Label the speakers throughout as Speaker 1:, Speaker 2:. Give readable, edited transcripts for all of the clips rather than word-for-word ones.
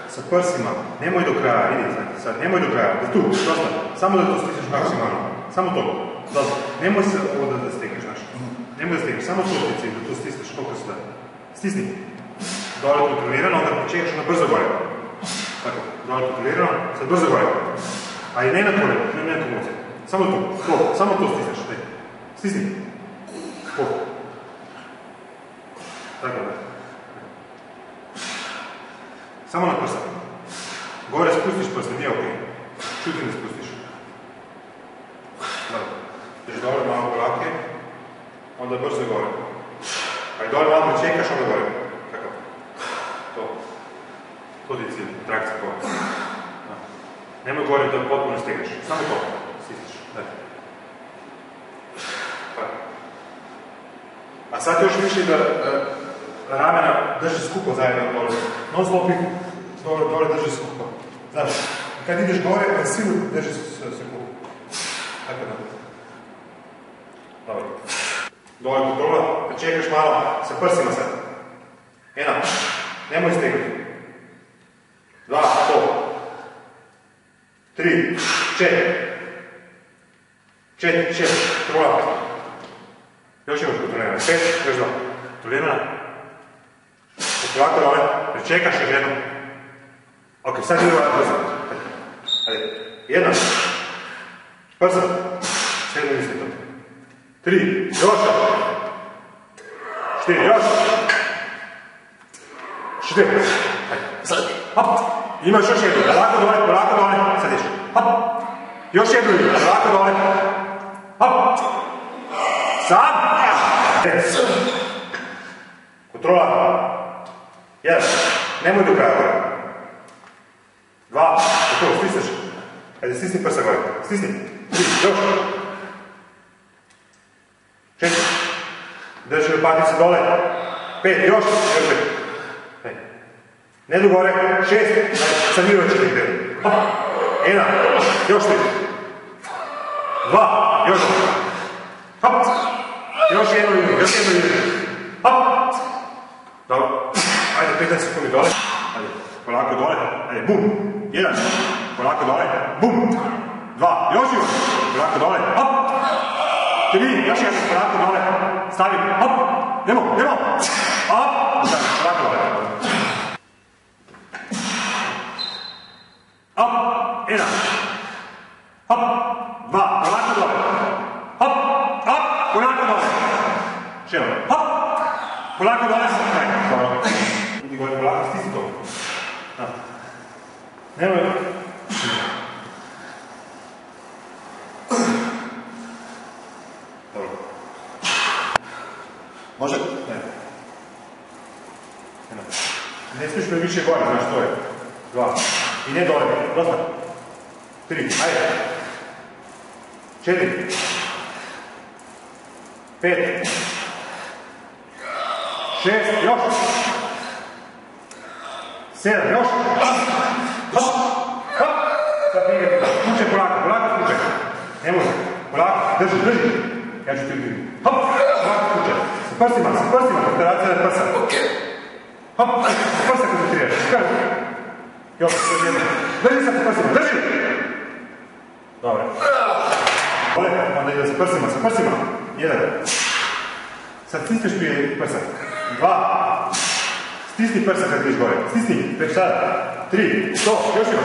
Speaker 1: sa prsima, nemoj do kraja, idi sad, nemoj do kraja, da tu, dosta, samo da to stisneš maksimalno, samo to, dosta, nemoj se ovo da stekneš, znaš, nemoj da stekneš, samo to ti da to stisneš koliko se da, stisni, dole kontrolirano, onda počekaš onda brzo gore, tako, dole kontrolirano, sad brzo gore, a i ne na tvoje, ne na komuce, samo tu, samo to stisneš, stisni, tako da. Samo na prsa. Gore spustiš prsa, nije okej. Čuti ne spustiš. Dobro. Drži dobro malo polake, onda brzo gore. A i dole malo pričekaš, onda gore. Tako. To. To ti je cilj, trakcija gore. Nemoj gore da potpuno stegneš. Samo to. Stisniš. Tako. A sad još misli da ramena drži skupo zajedno dole. Non stop ih dole drži skupo. Znaš, kad ideš gore, silu drži se skupo. Tako da. Dobro. Dole kontrola, čekaš malo sa prsima sad. 1. Nemoj stegnuti. 2. 3. 4. Kontrola. Još imaš kontrolirana. 5. Još 2. Kontrolirana. Ovako dole, pričekaš još jednom. Ok, sad idemo na brzo. Ajde, 1. Brzo. 7 misli to. 3. Još. 4. Još. 4. Ajde. Sad. Hop. Imaš još jednu. Polako dole. Sad još. Hop. Još jednu. Polako dole. Hop. Sad. Kontrola. 1. Nemoj do kraja gore. 2. Tako, stisneš. Ajde, stisni prsa gore. Stisni. 3. Još. 4. Drži lopatice dole. 5. Još. 5. Ne do gore. 6. Ajde, sad mi još 4. 1. Još 3. 2. Još. Hop. Još jednu. Hop. Dobro. Ajde, 15 sekundi dole. Ajde, polako dole. Ajde, bum. 1. Polako dole. Bum. 2. Još još. Polako dole. Hop. 3. Još jedan. Polako dole. Stavi. Hop. Nemo. Hop. Polako dole. Hop. 1. Hop. 2. Polako dole. Hop. Polako dole. Še hop. Polako dole. Dobro. Idi gore polako, stisni to. Nemoj. Dobro. Može? Ne. Ne smiješ me više gore, znaš to je. 2. I ne dole, dosta. 3, ajde. 4. 5. 6, još. 7, još. Hop. Sad nije. Kuće polako kuće. Nemoj. Polako, drži. Ja ću ti vidjeti. Hop. Polako kuće. Sa prsima. Koncentracija na prsa. Hop. Sa prsa koncentriraš. Još jedno. Drži sad sa prsima. Drži. Dobre. Onda ide sa prsima. 1. Sad stisneš prije prsa. 2. Stisni prsa kad ideš gore. Stisni, već sada. 3. To, još ima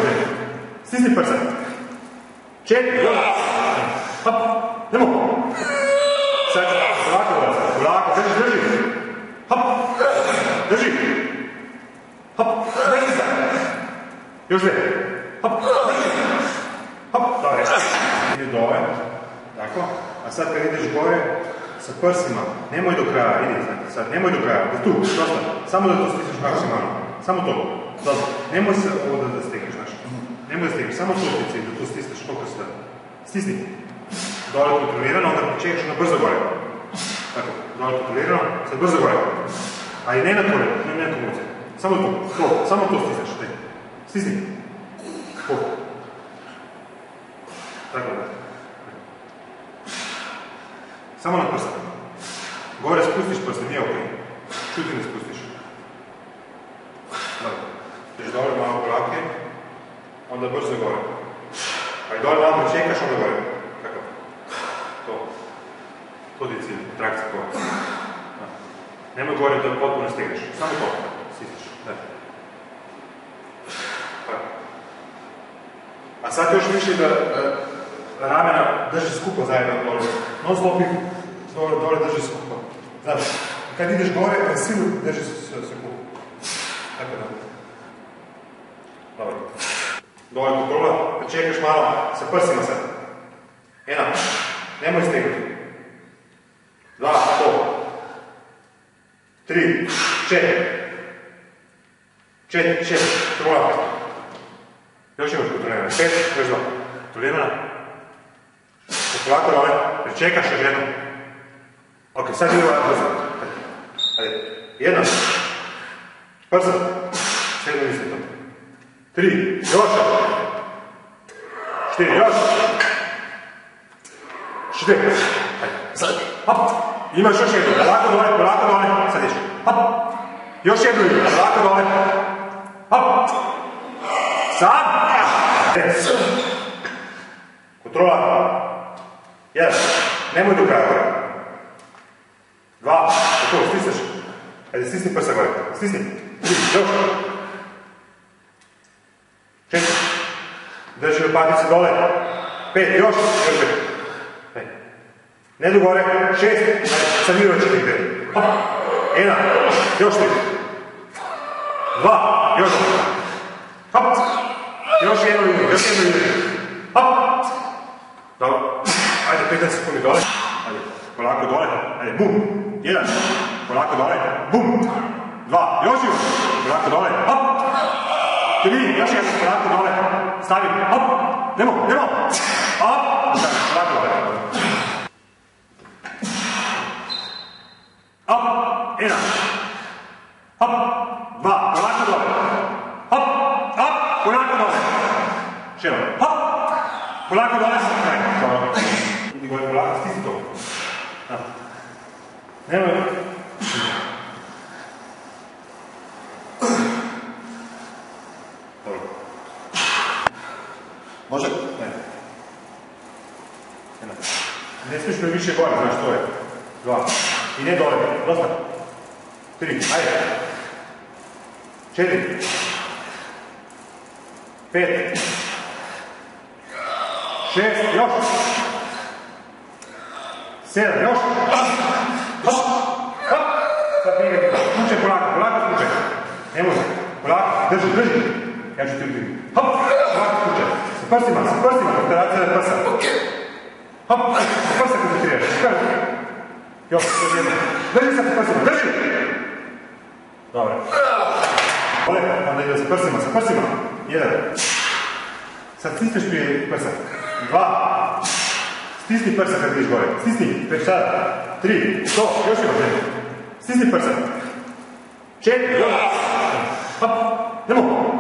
Speaker 1: 5. Stisni prsa. 4. Hop. Nemo. Sad, polako, drži. Hop. Drži. Hop. Drži sad. Još 2. Hop. Hop. Dobre. Ide dole. Tako. A sad kad ideš gore, sa prsima, nemoj do kraja, idi sad, nemoj do kraja, da tu, dosta, samo da to stisneš maksimalno, samo to, dosta, nemoj se ovo da stekneš, znaš, nemoj da stekneš, samo to ti da to stisneš koliko se da, stisni, dole kontrolirano, onda počekaš na brzo gore, tako, dole kontrolirano, sad brzo gore, a i ne na tvoje, ne na komuce, samo to stisneš, stisni, tako da. Samo na prsa. Gore spustiš prsa, nije okej. Čuti ne spustiš. Dobro. Ideš dole malo korake, onda brzo gore. Pa i dole malo pričekaš, onda gore. Kako? To. To ti je cilj, trakcija gore. Nemoj gore, to potpuno stigneš. Samo to. Stisneš. A sad još više da ramena drži skupo zajedno dole. Non stop ih dole drži skupo. Znaš, kad ideš gore, na silu drži se kupo. Tako da. Dobro. Dole kontrola, pa čekaš malo, sa prsima sad. 1, nemoj stegnuti. 2, to. 3, 4, kontrola. Još imaš kontrolirana. 5, još 2. Kontrolirana. Polako dole, pričekaš još jednom. Ok, sad idemo brzo. Ajde. 1. Brzo. 7 mislim to. 3, još. 4, još. 5. Ajde. Sad. Hop. Imaš još jednu. Polako dole. Sad ješ. Hop. Još jednu. Polako dole. Hop. Sad. Kontrola. 1. Nemoj do kraja gore. 2. Tako, stisneš. Ajde, stisni prsa gore. Stisni. 3, još. 4. Drži lopatice dole. 5, još. 5. Ne do gore. 6. Ajde, sad mirno ćete gdje. 1. Još 3. 2. Još 2. Hop. Još jednu liniju. Hop. Dobro. Ajde, 15 sekundi dole. Ajde, polako dole. Ajde, bum. 1. Polako dole. Bum. 2. Još jednu. Polako dole. Hop. 3. Još jednu. Polako dole. Stavi. Hop. Nemo. Hop. Polako dole. Hop. 1. Hop. 2. Polako dole. Hop. Polako dole. Šelo. Hop. Polako dole. Dobro. Idi gore polako, stisni to. Nemoj. Dobro. Može? Ne. Ne smiješ me više gore, znaš to je. 2. I ne dole, dosta. 3, ajde. 4. 5. 6, još. 7, još. Hop. Sad prije, kuće polako kuće. Nemoj, polako, drži. Ja ću ti udiviti. Hop, polako kuće. Sa prsima, operacija na prsa. Hop, sa prsa koncentriraš. Još, jedno. Drži sa prsima, drži. Dobro. Onda ide sa prsima. 1. Sad stisneš prije prsa. 2. Stisni prsa kad ideš gore. Stisni, već sada. 3. To, još ima zemlju. Stisni prsa. 4. Hop. Nemo.